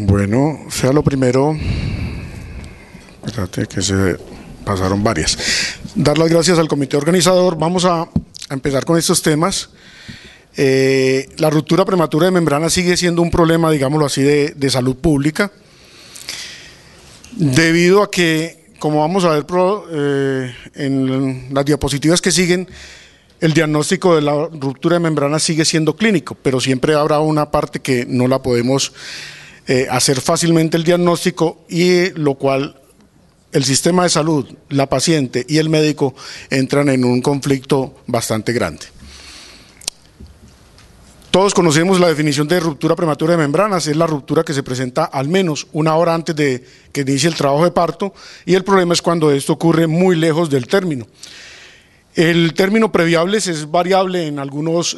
Bueno, sea lo primero, espérate que se pasaron varias. Dar las gracias al comité organizador. Vamos a empezar con estos temas. La ruptura prematura de membrana sigue siendo un problema, digámoslo así, de salud pública, debido a que, como vamos a ver en las diapositivas que siguen, el diagnóstico de la ruptura de membrana sigue siendo clínico, pero siempre habrá una parte que no la podemos hacer fácilmente el diagnóstico, y lo cual el sistema de salud, la paciente y el médico entran en un conflicto bastante grande. Todos conocemos la definición de ruptura prematura de membranas. Es la ruptura que se presenta al menos una hora antes de que inicie el trabajo de parto, y el problema es cuando esto ocurre muy lejos del término. El término previables es variable en algunos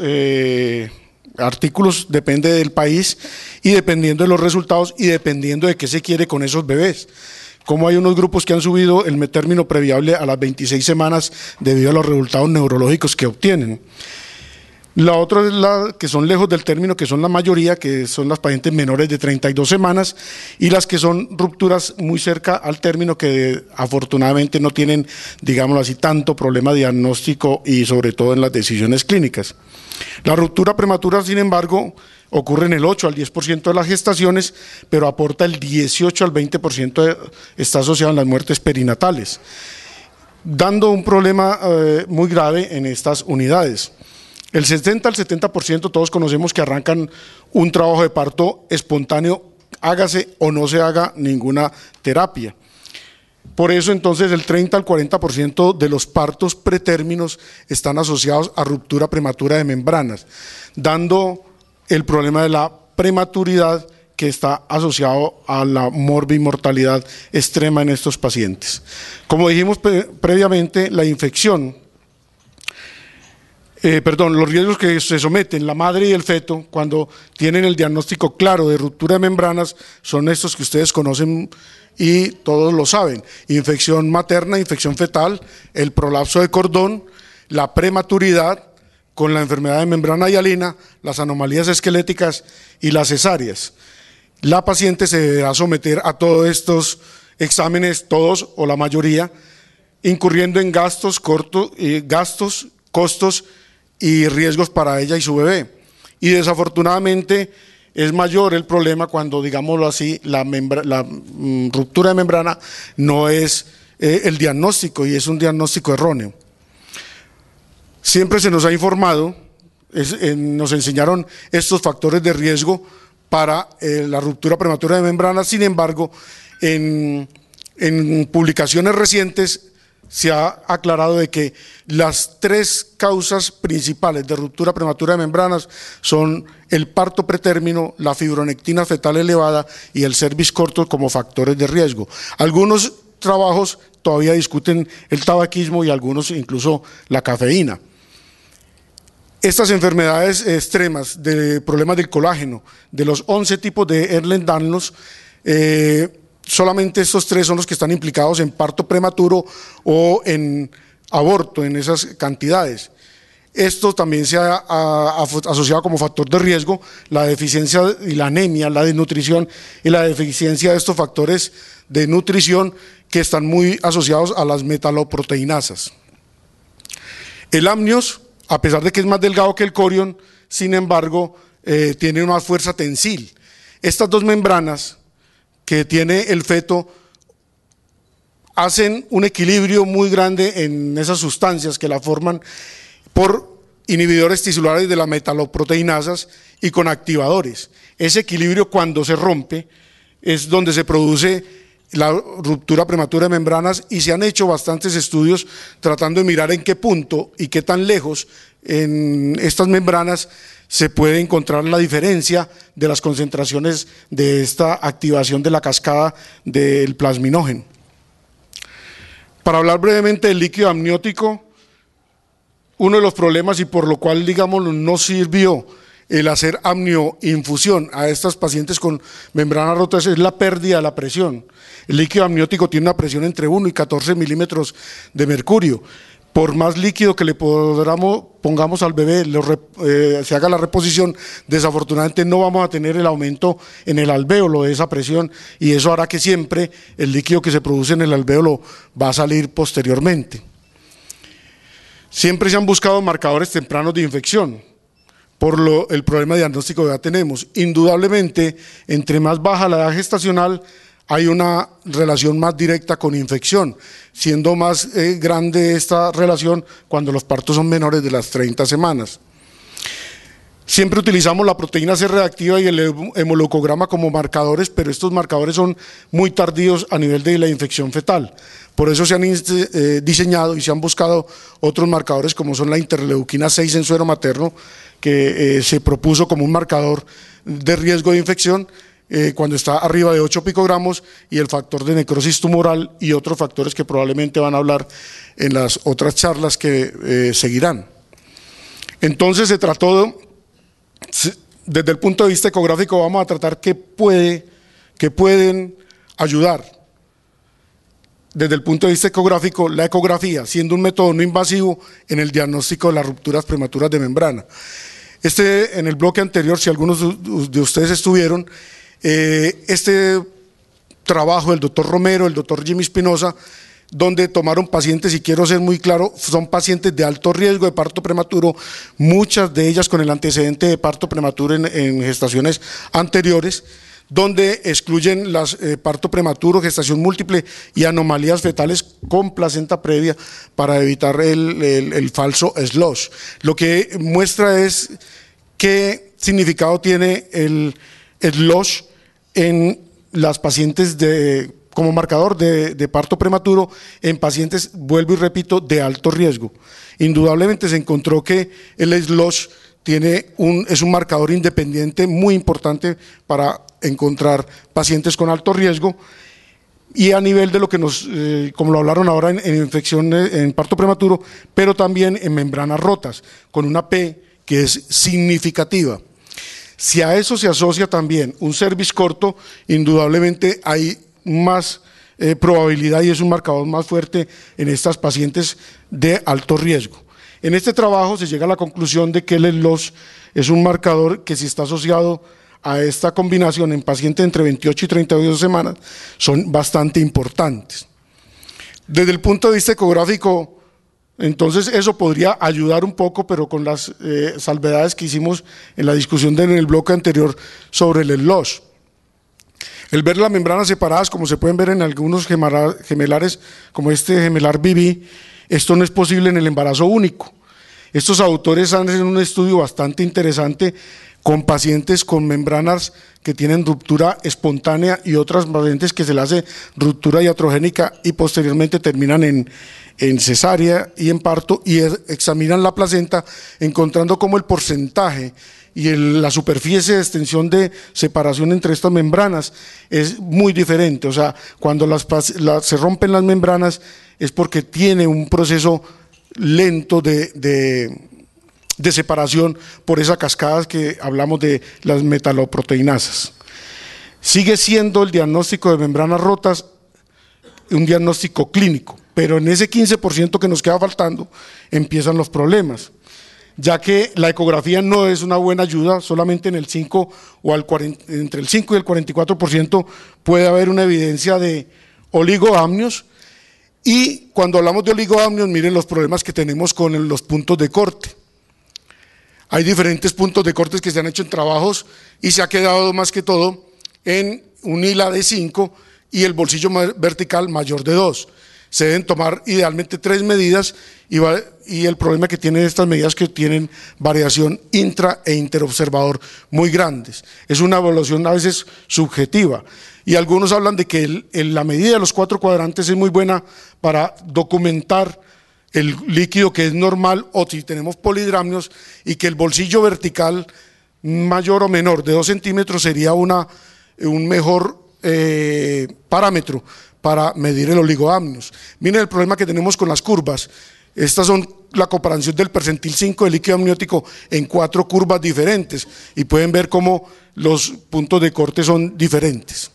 artículos, depende del país y dependiendo de los resultados y dependiendo de qué se quiere con esos bebés. Como hay unos grupos que han subido el término previable a las 26 semanas debido a los resultados neurológicos que obtienen. La otra es la que son lejos del término, que son la mayoría, que son las pacientes menores de 32 semanas, y las que son rupturas muy cerca al término, que afortunadamente no tienen, digámoslo así, tanto problema diagnóstico y sobre todo en las decisiones clínicas. La ruptura prematura, sin embargo, ocurre en el 8 al 10% de las gestaciones, pero aporta el 18 al 20%, está asociado a las muertes perinatales, dando un problema muy grave en estas unidades. El 60 al 70% todos conocemos que arrancan un trabajo de parto espontáneo, hágase o no se haga ninguna terapia. Por eso entonces el 30 al 40% de los partos pretérminos están asociados a ruptura prematura de membranas, dando el problema de la prematuridad que está asociado a la morbimortalidad extrema en estos pacientes. Como dijimos previamente, la infección, los riesgos que se someten la madre y el feto cuando tienen el diagnóstico claro de ruptura de membranas son estos que ustedes conocen y todos lo saben: infección materna, infección fetal, el prolapso de cordón, la prematuridad con la enfermedad de membrana hialina, las anomalías esqueléticas y las cesáreas. La paciente se deberá someter a todos estos exámenes, todos o la mayoría, incurriendo en gastos, costos y riesgos para ella y su bebé. Y desafortunadamente es mayor el problema cuando, digámoslo así, la ruptura de membrana no es el diagnóstico, y es un diagnóstico erróneo. Siempre se nos ha informado, nos enseñaron estos factores de riesgo para la ruptura prematura de membrana. Sin embargo, en publicaciones recientes se ha aclarado de que las tres causas principales de ruptura prematura de membranas son el parto pretérmino, la fibronectina fetal elevada y el cervix corto como factores de riesgo. Algunos trabajos todavía discuten el tabaquismo y algunos incluso la cafeína. Estas enfermedades extremas de problemas del colágeno, de los 11 tipos de Ehlers-Danlos, solamente estos tres son los que están implicados en parto prematuro o en aborto en esas cantidades. Esto también se ha asociado como factor de riesgo la deficiencia y la anemia, la desnutrición y la deficiencia de estos factores de nutrición que están muy asociados a las metaloproteinasas. El amnios, a pesar de que es más delgado que el corion, sin embargo, tiene una fuerza tensil. Estas dos membranas que tiene el feto hacen un equilibrio muy grande en esas sustancias que la forman por inhibidores tisulares de las metaloproteinasas y con activadores. Ese equilibrio, cuando se rompe, es donde se produce la ruptura prematura de membranas, y se han hecho bastantes estudios tratando de mirar en qué punto y qué tan lejos en estas membranas se puede encontrar la diferencia de las concentraciones de esta activación de la cascada del plasminógeno. Para hablar brevemente del líquido amniótico, uno de los problemas y por lo cual, digamos, no sirvió el hacer amnioinfusión a estas pacientes con membranas rotas es la pérdida de la presión. El líquido amniótico tiene una presión entre 1 y 14 milímetros de mercurio, por más líquido que le pongamos al bebé, se haga la reposición, desafortunadamente no vamos a tener el aumento en el alvéolo de esa presión, y eso hará que siempre el líquido que se produce en el alvéolo va a salir posteriormente. Siempre se han buscado marcadores tempranos de infección, por el problema diagnóstico que ya tenemos. Indudablemente, entre más baja la edad gestacional, hay una relación más directa con infección, siendo más grande esta relación cuando los partos son menores de las 30 semanas. Siempre utilizamos la proteína C reactiva y el hemoleucograma como marcadores, pero estos marcadores son muy tardíos a nivel de la infección fetal. Por eso se han diseñado y se han buscado otros marcadores, como son la interleuquina 6 en suero materno, que se propuso como un marcador de riesgo de infección cuando está arriba de 8 picogramos, y el factor de necrosis tumoral y otros factores que probablemente van a hablar en las otras charlas que seguirán. Entonces se trató, desde el punto de vista ecográfico, vamos a tratar qué pueden ayudar. Desde el punto de vista ecográfico, la ecografía, siendo un método no invasivo en el diagnóstico de las rupturas prematuras de membrana. En el bloque anterior, si algunos de ustedes estuvieron, este trabajo del doctor Romero, el doctor Jimmy Espinosa, donde tomaron pacientes, y quiero ser muy claro, son pacientes de alto riesgo de parto prematuro, muchas de ellas con el antecedente de parto prematuro en gestaciones anteriores, donde excluyen parto prematuro, gestación múltiple y anomalías fetales con placenta previa para evitar el falso SLOSH. Lo que muestra es qué significado tiene el SLOSH en las pacientes como marcador de parto prematuro en pacientes, vuelvo y repito, de alto riesgo. Indudablemente se encontró que el SLOSH es un marcador independiente muy importante para encontrar pacientes con alto riesgo, y a nivel de lo que como lo hablaron ahora en infección en parto prematuro, pero también en membranas rotas, con una P que es significativa. Si a eso se asocia también un cervix corto, indudablemente hay más probabilidad y es un marcador más fuerte en estas pacientes de alto riesgo. En este trabajo se llega a la conclusión de que el SLOSH es un marcador que, si está asociado a esta combinación en pacientes entre 28 y 32 semanas, son bastante importantes. Desde el punto de vista ecográfico, entonces eso podría ayudar un poco, pero con las salvedades que hicimos en la discusión en el bloque anterior sobre el SLOSH. El ver las membranas separadas, como se pueden ver en algunos gemelares, como este gemelar BB, esto no es posible en el embarazo único. Estos autores han hecho un estudio bastante interesante con pacientes con membranas que tienen ruptura espontánea y otras pacientes que se le hace ruptura iatrogénica y posteriormente terminan en cesárea y en parto, y examinan la placenta, encontrando cómo el porcentaje y la superficie de extensión de separación entre estas membranas es muy diferente. O sea, cuando se rompen las membranas es porque tiene un proceso lento de separación por esas cascadas que hablamos de las metaloproteinasas. Sigue siendo el diagnóstico de membranas rotas un diagnóstico clínico, pero en ese 15% que nos queda faltando empiezan los problemas, ya que la ecografía no es una buena ayuda. Solamente en el 5 o entre el 5 y el 44% puede haber una evidencia de oligoamnios, y cuando hablamos de oligoamnios, miren los problemas que tenemos con los puntos de corte. Hay diferentes puntos de corte que se han hecho en trabajos y se ha quedado más que todo en un hila de 5 y el bolsillo vertical mayor de 2. Se deben tomar idealmente 3 medidas, y el problema que tienen estas medidas que tienen variación intra e interobservador muy grandes. Es una evaluación a veces subjetiva, y algunos hablan de que la medida de los 4 cuadrantes es muy buena para documentar el líquido que es normal, o si tenemos polidramnios, y que el bolsillo vertical mayor o menor de 2 centímetros sería un mejor parámetro para medir el oligoamnios. Miren el problema que tenemos con las curvas. Estas son la comparación del percentil 5 del líquido amniótico en 4 curvas diferentes, y pueden ver cómo los puntos de corte son diferentes.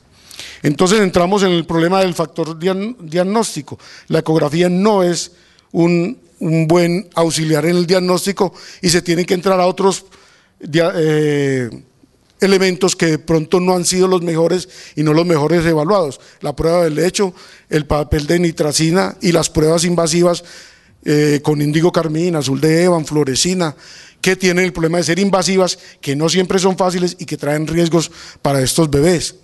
Entonces entramos en el problema del factor diagnóstico. La ecografía no es un un buen auxiliar en el diagnóstico y se tienen que entrar a otros elementos que de pronto no han sido los mejores y no los mejores evaluados. La prueba del lecho, el papel de nitracina y las pruebas invasivas con índigo carmín, azul de Evan, fluorescina, que tienen el problema de ser invasivas, que no siempre son fáciles y que traen riesgos para estos bebés.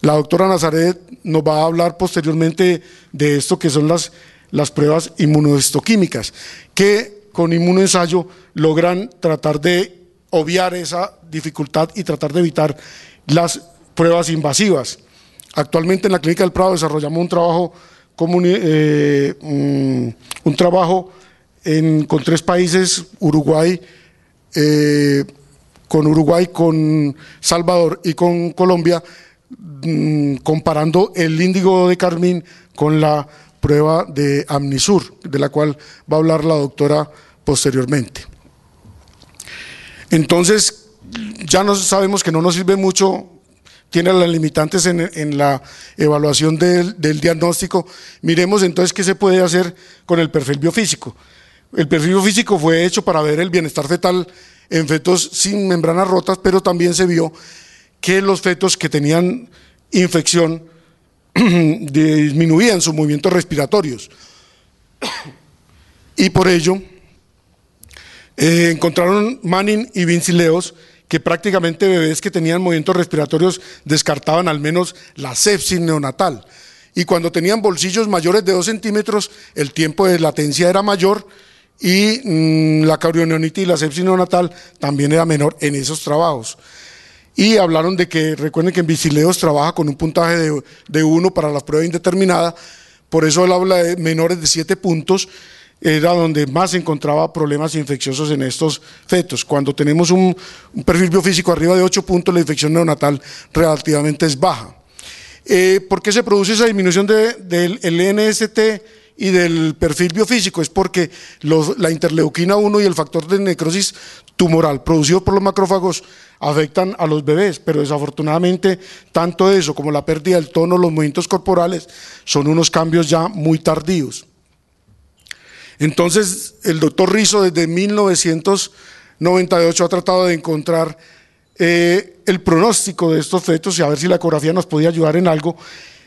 La doctora Nazaret nos va a hablar posteriormente de esto que son las pruebas inmunohistoquímicas, que con inmunoensayo logran tratar de obviar esa dificultad y tratar de evitar las pruebas invasivas. Actualmente en la Clínica del Prado desarrollamos un trabajo con 3 países, Uruguay, con Salvador y con Colombia, comparando el índigo de carmín con la prueba de Amnisur, de la cual va a hablar la doctora posteriormente. Entonces, ya sabemos que no nos sirve mucho, tiene las limitantes en la evaluación del diagnóstico. Miremos entonces qué se puede hacer con el perfil biofísico. El perfil biofísico fue hecho para ver el bienestar fetal en fetos sin membranas rotas, pero también se vio que los fetos que tenían infección disminuían sus movimientos respiratorios. Y por ello encontraron Manning y Vincileos, que prácticamente bebés que tenían movimientos respiratorios descartaban al menos la sepsis neonatal. Y cuando tenían bolsillos mayores de 2 centímetros, el tiempo de latencia era mayor y la carionionitis y la sepsis neonatal también era menor en esos trabajos. Y hablaron de que, recuerden que en Vincileos trabaja con un puntaje de 1 para la prueba indeterminada, por eso él habla de menores de 7 puntos, era donde más se encontraba problemas infecciosos en estos fetos. Cuando tenemos un perfil biofísico arriba de 8 puntos, la infección neonatal relativamente es baja. ¿Por qué se produce esa disminución del NST y del perfil biofísico? Es porque la interleuquina 1 y el factor de necrosis tumoral producido por los macrófagos afectan a los bebés, pero desafortunadamente tanto eso como la pérdida del tono, los movimientos corporales, son unos cambios ya muy tardíos. Entonces, el doctor Rizzo desde 1998 ha tratado de encontrar el pronóstico de estos fetos y a ver si la ecografía nos podía ayudar en algo,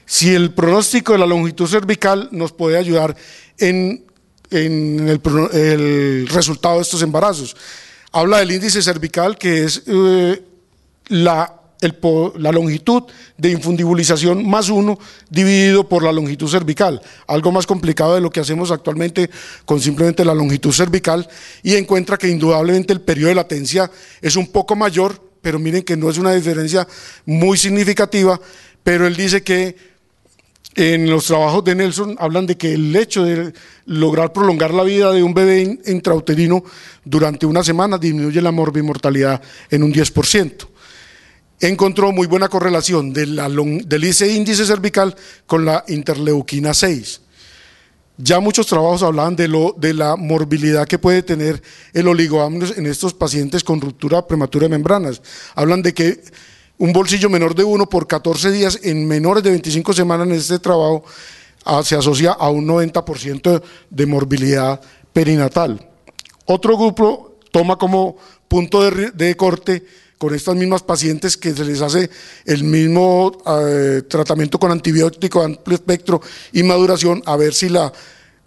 si el pronóstico de la longitud cervical nos puede ayudar en el resultado de estos embarazos. Habla del índice cervical, que es la longitud de infundibulización más 1 dividido por la longitud cervical, algo más complicado de lo que hacemos actualmente con simplemente la longitud cervical, y encuentra que indudablemente el periodo de latencia es un poco mayor, pero miren que no es una diferencia muy significativa, pero él dice que en los trabajos de Nelson hablan de que el hecho de lograr prolongar la vida de un bebé intrauterino durante una semana disminuye la morbimortalidad en un 10%. Encontró muy buena correlación del índice cervical con la interleuquina 6. Ya muchos trabajos hablaban de la morbilidad que puede tener el oligoamnios en estos pacientes con ruptura prematura de membranas. Hablan de que un bolsillo menor de 1 por 14 días en menores de 25 semanas en este trabajo se asocia a un 90% de morbilidad perinatal. Otro grupo toma como punto de corte con estas mismas pacientes que se les hace el mismo tratamiento con antibiótico amplio espectro y maduración, a ver si la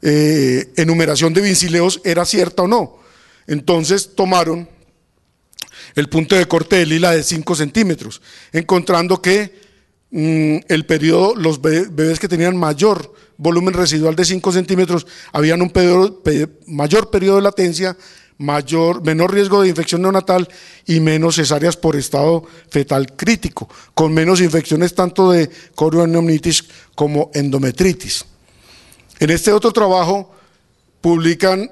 enumeración de Vincileos era cierta o no. Entonces tomaron el punto de corte de Lila de 5 centímetros, encontrando que el periodo, los bebés que tenían mayor volumen residual de 5 centímetros, habían un mayor periodo de latencia, menor riesgo de infección neonatal y menos cesáreas por estado fetal crítico, con menos infecciones tanto de corionitis como endometritis. En este otro trabajo publican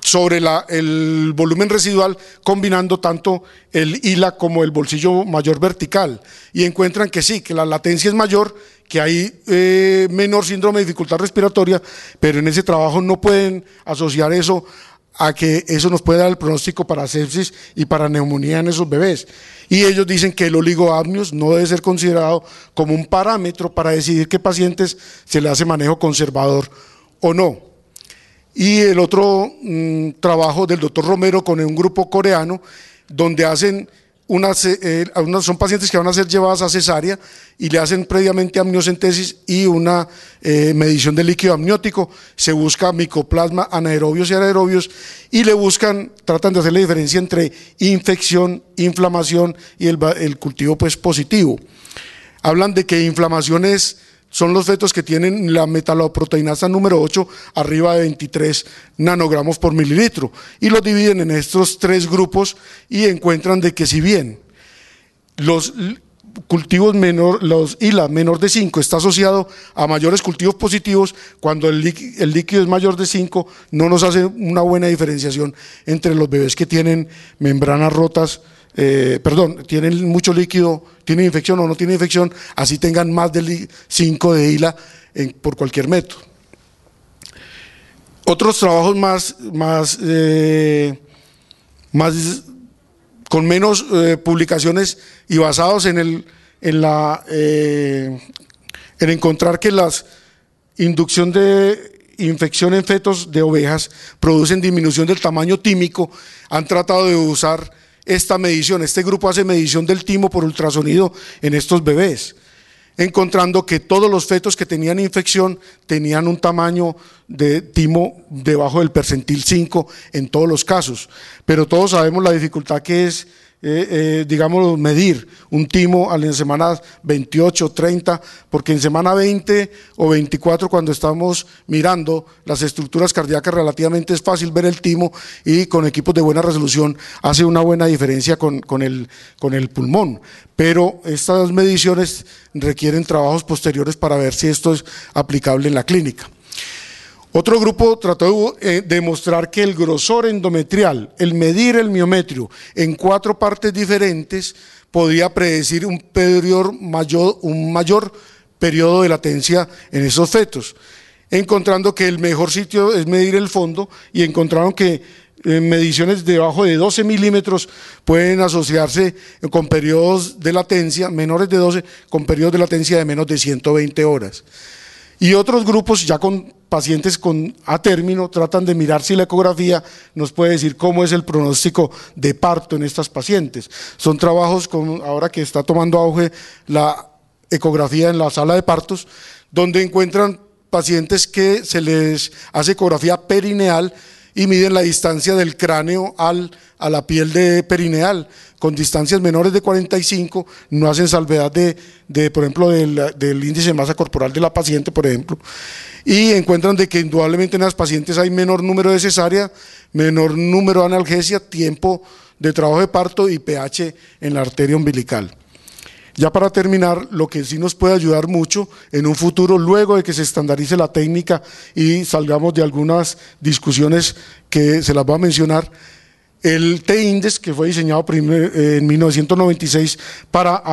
sobre el volumen residual combinando tanto el hila como el bolsillo mayor vertical y encuentran que sí, que la latencia es mayor, que hay menor síndrome de dificultad respiratoria, pero en ese trabajo no pueden asociar eso a que eso nos puede dar el pronóstico para sepsis y para neumonía en esos bebés. Y ellos dicen que el oligoamnios no debe ser considerado como un parámetro para decidir qué pacientes se le hace manejo conservador o no. Y el otro trabajo del doctor Romero con un grupo coreano, donde hacen son pacientes que van a ser llevadas a cesárea y le hacen previamente amniocentesis y una medición del líquido amniótico. Se busca micoplasma, anaerobios y anaerobios, y tratan de hacer la diferencia entre infección, inflamación y el cultivo pues positivo. Hablan de que inflamaciones son los fetos que tienen la metaloproteinasa número 8 arriba de 23 nanogramos por mililitro, y los dividen en estos 3 grupos y encuentran de que si bien los cultivos los ILA menor de 5 está asociado a mayores cultivos positivos, cuando el líquido es mayor de 5 no nos hace una buena diferenciación entre los bebés que tienen membranas rotas, tienen mucho líquido, tienen infección o no tienen infección, así tengan más de 5 de ILA por cualquier método. Otros trabajos con menos publicaciones y basados en encontrar que la inducción de infección en fetos de ovejas producen disminución del tamaño tímico, han tratado de usar esta medición. Este grupo hace medición del timo por ultrasonido en estos bebés, encontrando que todos los fetos que tenían infección tenían un tamaño de timo debajo del percentil 5 en todos los casos, pero todos sabemos la dificultad que es digamos, medir un timo en semanas 28, 30, porque en semana 20 o 24, cuando estamos mirando las estructuras cardíacas, relativamente es fácil ver el timo, y con equipos de buena resolución hace una buena diferencia con el pulmón. Pero estas mediciones requieren trabajos posteriores para ver si esto es aplicable en la clínica. Otro grupo trató de demostrar que el grosor endometrial, el medir el miometrio en 4 partes diferentes, podía predecir un mayor periodo de latencia en esos fetos, encontrando que el mejor sitio es medir el fondo, y encontraron que mediciones debajo de 12 milímetros pueden asociarse con periodos de latencia menores de 12, con periodos de latencia de menos de 120 horas. Y otros grupos, ya con pacientes a término, tratan de mirar si la ecografía nos puede decir cómo es el pronóstico de parto en estas pacientes. Son trabajos, ahora que está tomando auge la ecografía en la sala de partos, donde encuentran pacientes que se les hace ecografía perineal y miden la distancia del cráneo a la piel perineal, con distancias menores de 45, no hacen salvedad por ejemplo, del índice de masa corporal de la paciente, por ejemplo, y encuentran de que indudablemente en las pacientes hay menor número de cesárea, menor número de analgesia, tiempo de trabajo de parto y pH en la arteria umbilical. Ya para terminar, lo que sí nos puede ayudar mucho en un futuro, luego de que se estandarice la técnica y salgamos de algunas discusiones que se las voy a mencionar, el T-Index, que fue diseñado en 1996 para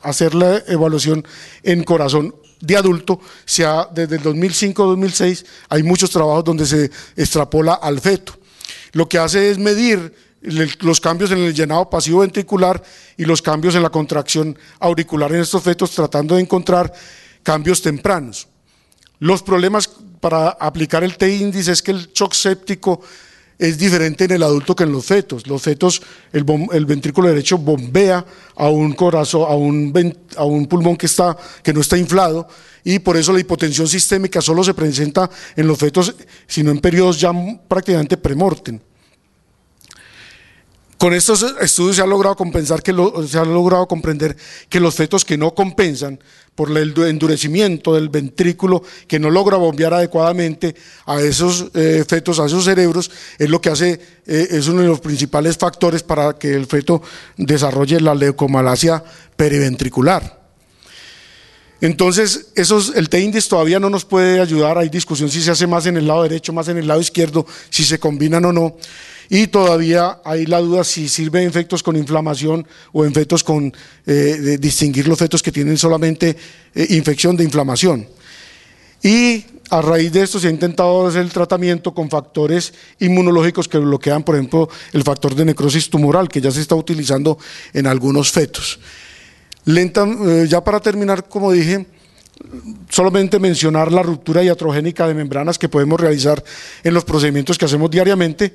hacer la evaluación en corazón de adulto, desde el 2005-2006 hay muchos trabajos donde se extrapola al feto. Lo que hace es medir los cambios en el llenado pasivo ventricular y los cambios en la contracción auricular en estos fetos, tratando de encontrar cambios tempranos. Los problemas para aplicar el T-índice es que el shock séptico es diferente en el adulto que en los fetos. Los fetos, el ventrículo derecho bombea a un corazón, a un pulmón que no está inflado, y por eso la hipotensión sistémica solo se presenta en los fetos, sino en periodos ya prácticamente premortem. Con estos estudios se ha logrado comprender que los fetos que no compensan por el endurecimiento del ventrículo, que no logra bombear adecuadamente a esos fetos, a esos cerebros, es lo que hace, es uno de los principales factores para que el feto desarrolle la leucomalacia periventricular. Entonces, el T-índice todavía no nos puede ayudar, hay discusión si se hace más en el lado derecho, más en el lado izquierdo, si se combinan o no, y todavía hay la duda si sirve en fetos con inflamación o en fetos de distinguir los fetos que tienen solamente infección de inflamación. Y a raíz de esto se ha intentado hacer el tratamiento con factores inmunológicos que bloquean, por ejemplo, el factor de necrosis tumoral, que ya se está utilizando en algunos fetos. Ya para terminar, como dije, solamente mencionar la ruptura iatrogénica de membranas que podemos realizar en los procedimientos que hacemos diariamente.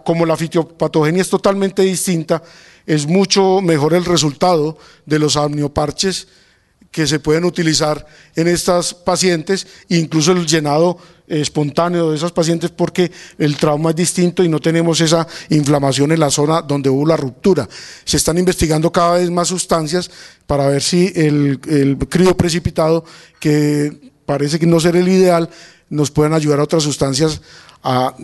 Como la fisiopatogenia es totalmente distinta, es mucho mejor el resultado de los amnioparches que se pueden utilizar en estas pacientes, incluso el llenado espontáneo de esas pacientes, porque el trauma es distinto y no tenemos esa inflamación en la zona donde hubo la ruptura. Se están investigando cada vez más sustancias para ver si el crío precipitado, que parece que no ser el ideal, nos pueden ayudar a otras sustancias a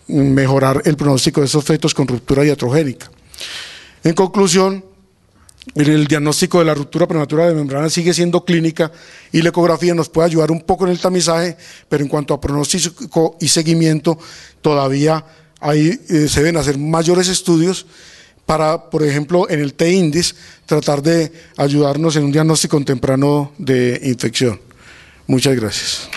mejorar el pronóstico de estos fetos con ruptura iatrogénica. En conclusión, el diagnóstico de la ruptura prematura de membrana sigue siendo clínica y la ecografía nos puede ayudar un poco en el tamizaje, pero en cuanto a pronóstico y seguimiento todavía se deben hacer mayores estudios para, por ejemplo, en el T-Indis, tratar de ayudarnos en un diagnóstico temprano de infección. Muchas gracias.